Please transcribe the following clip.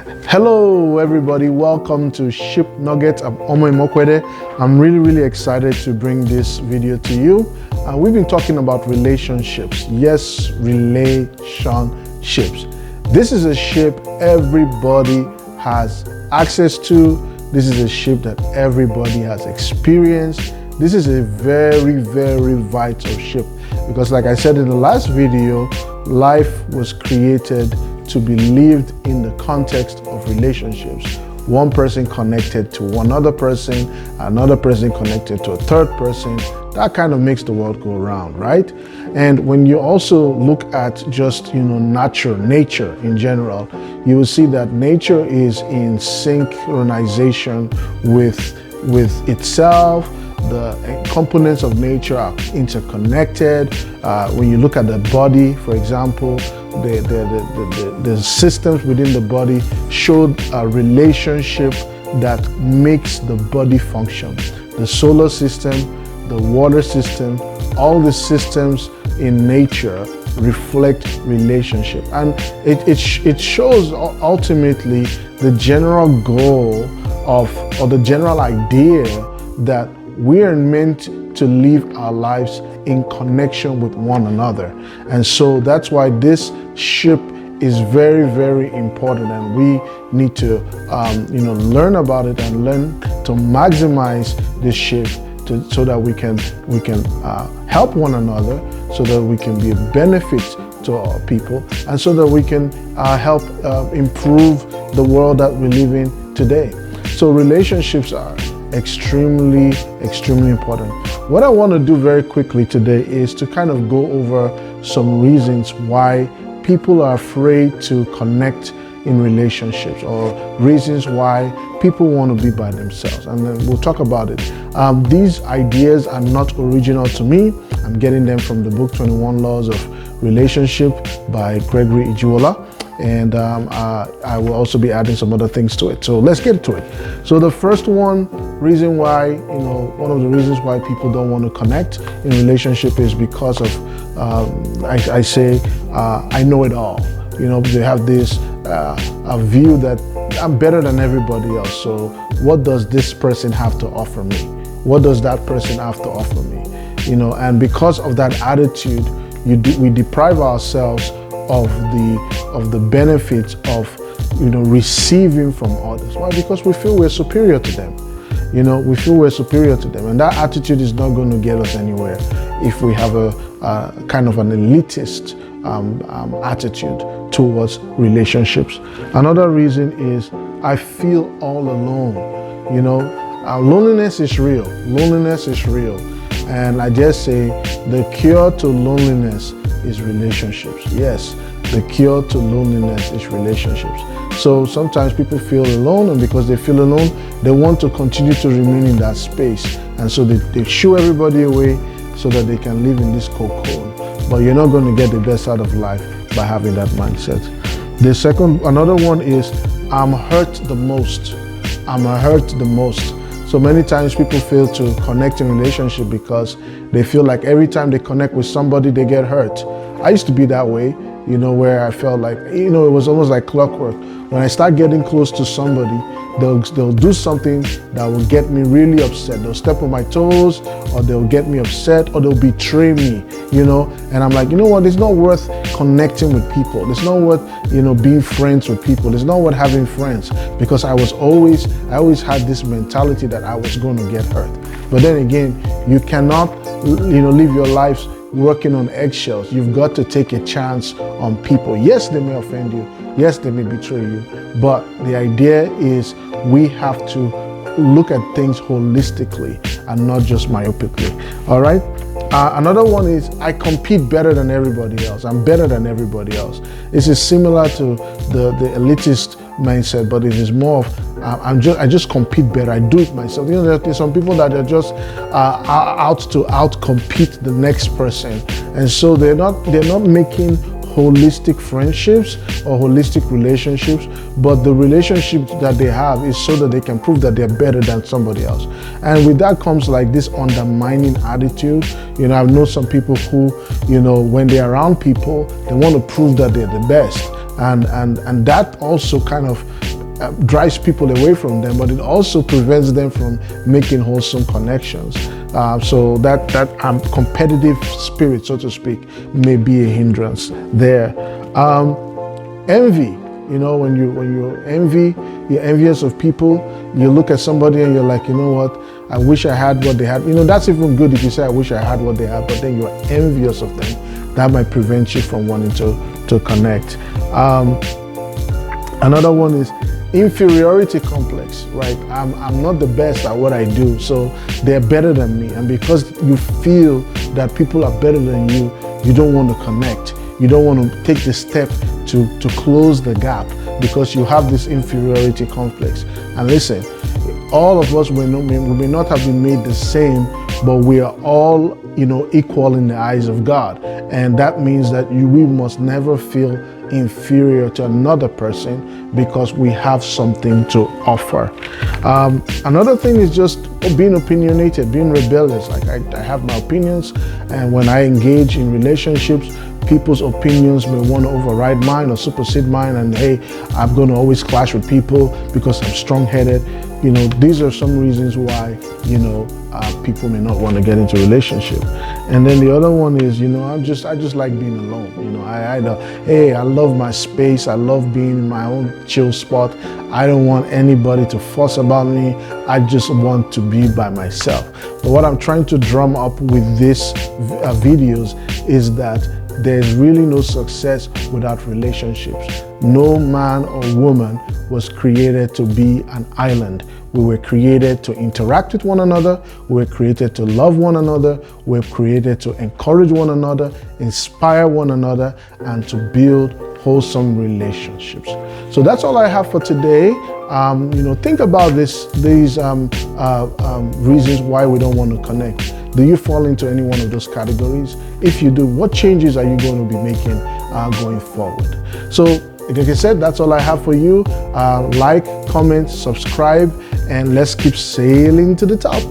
Hello everybody, welcome to shipNuggets. I'm Omo Imokwede. I'm really excited to bring this video to you. We've been talking about relationships. Yes, relationships. This is a ship everybody has access to. This is a ship that everybody has experienced. This is a very vital ship because, like I said in the last video, life was created to be lived in the context of relationships. One person connected to one other person, another person connected to a third person. That kind of makes the world go around, right? And when you also look at just, nature in general, you will see that nature is in synchronization with itself. The components of nature are interconnected. When you look at the body, for example, the systems within the body showed a relationship that makes the body function. The solar system, the water system, all the systems in nature reflect relationship. And it shows ultimately the general goal or the general idea that we are meant to live our lives in connection with one another. And so that's why this ship is very important, and we need to learn about it and learn to maximize this ship so that we can help one another, so that we can be a benefit to our people, and so that we can help improve the world that we live in today. So relationships are extremely important. What I want to do very quickly today is to kind of go over some reasons why people are afraid to connect in relationships, or reasons why people want to be by themselves, and then we'll talk about it. These ideas are not original to me. I'm getting them from the book 21 Laws of Relationship by Gregory Ijuola. And I will also be adding some other things to it. So let's get to it. So the first one of the reasons why people don't want to connect in relationship is because of, I know it all. They have this a view that I'm better than everybody else. So what does this person have to offer me? What does that person have to offer me? And because of that attitude, we deprive ourselves of the benefits of receiving from others. Why? Because we feel we're superior to them. We feel we're superior to them, and that attitude is not going to get us anywhere if we have a kind of an elitist attitude towards relationships. Another reason is I feel all alone. Loneliness is real. And I just say the cure to loneliness is relationships. Yes, the cure to loneliness is relationships. So sometimes people feel alone, and because they feel alone, they want to continue to remain in that space. And so they shoo everybody away so that they can live in this cocoon. But you're not going to get the best out of life by having that mindset. Another one is I'm hurt the most. So many times people fail to connect in relationship because they feel like every time they connect with somebody, they get hurt. I used to be that way, where I felt like, it was almost like clockwork. When I start getting close to somebody, they'll do something that will get me really upset. They'll step on my toes, or they'll get me upset, or they'll betray me, and I'm like, it's not worth connecting with people. It's not worth, being friends with people. It's not worth having friends, because I always had this mentality that I was going to get hurt. But then again, you cannot, live your lives working on eggshells. You've got to take a chance on people. Yes, they may offend you. Yes, they may betray you. But the idea is we have to look at things holistically and not just myopically. All right? Another one is I compete better than everybody else. I'm better than everybody else. This is similar to the elitist mindset, but it is more of I just compete better. I do it myself. There's some people that are just out to outcompete the next person, and so they're not making holistic friendships or holistic relationships, but the relationship that they have is so that they can prove that they're better than somebody else. And with that comes like this undermining attitude. I've known some people who, when they're around people, they want to prove that they're the best. And that also kind of drives people away from them, but it also prevents them from making wholesome connections. So that competitive spirit, so to speak, may be a hindrance there. Envy. When you envy, you're envious of people. You look at somebody and you're like, you know what? I wish I had what they had. That's even good if you say, I wish I had what they had, but then you're envious of them. That might prevent you from wanting to connect. Another one is inferiority complex, right? I'm not the best at what I do, so they're better than me. And because you feel that people are better than you, you don't want to connect. You don't want to take the step to close the gap because you have this inferiority complex. And listen, all of us we may not have been made the same, but we are all equal in the eyes of God. And that means that we must never feel inferior to another person because we have something to offer. Another thing is just being opinionated, being rebellious. Like I have my opinions, and when I engage in relationships, people's opinions may want to override mine or supersede mine, and hey, I'm going to always clash with people because I'm strong-headed. These are some reasons why people may not want to get into a relationship. And then the other one is, I just like being alone. I love my space. I love being in my own chill spot. I don't want anybody to fuss about me. I just want to be by myself. But what I'm trying to drum up with these videos is that there's really no success without relationships. No man or woman was created to be an island. We were created to interact with one another. We were created to love one another. We were created to encourage one another, inspire one another, and to build wholesome relationships. So that's all I have for today. Think about these reasons why we don't want to connect. Do you fall into any one of those categories? If you do, what changes are you going to be making going forward? So, like I said, that's all I have for you. Like, comment, subscribe, and let's keep sailing to the top.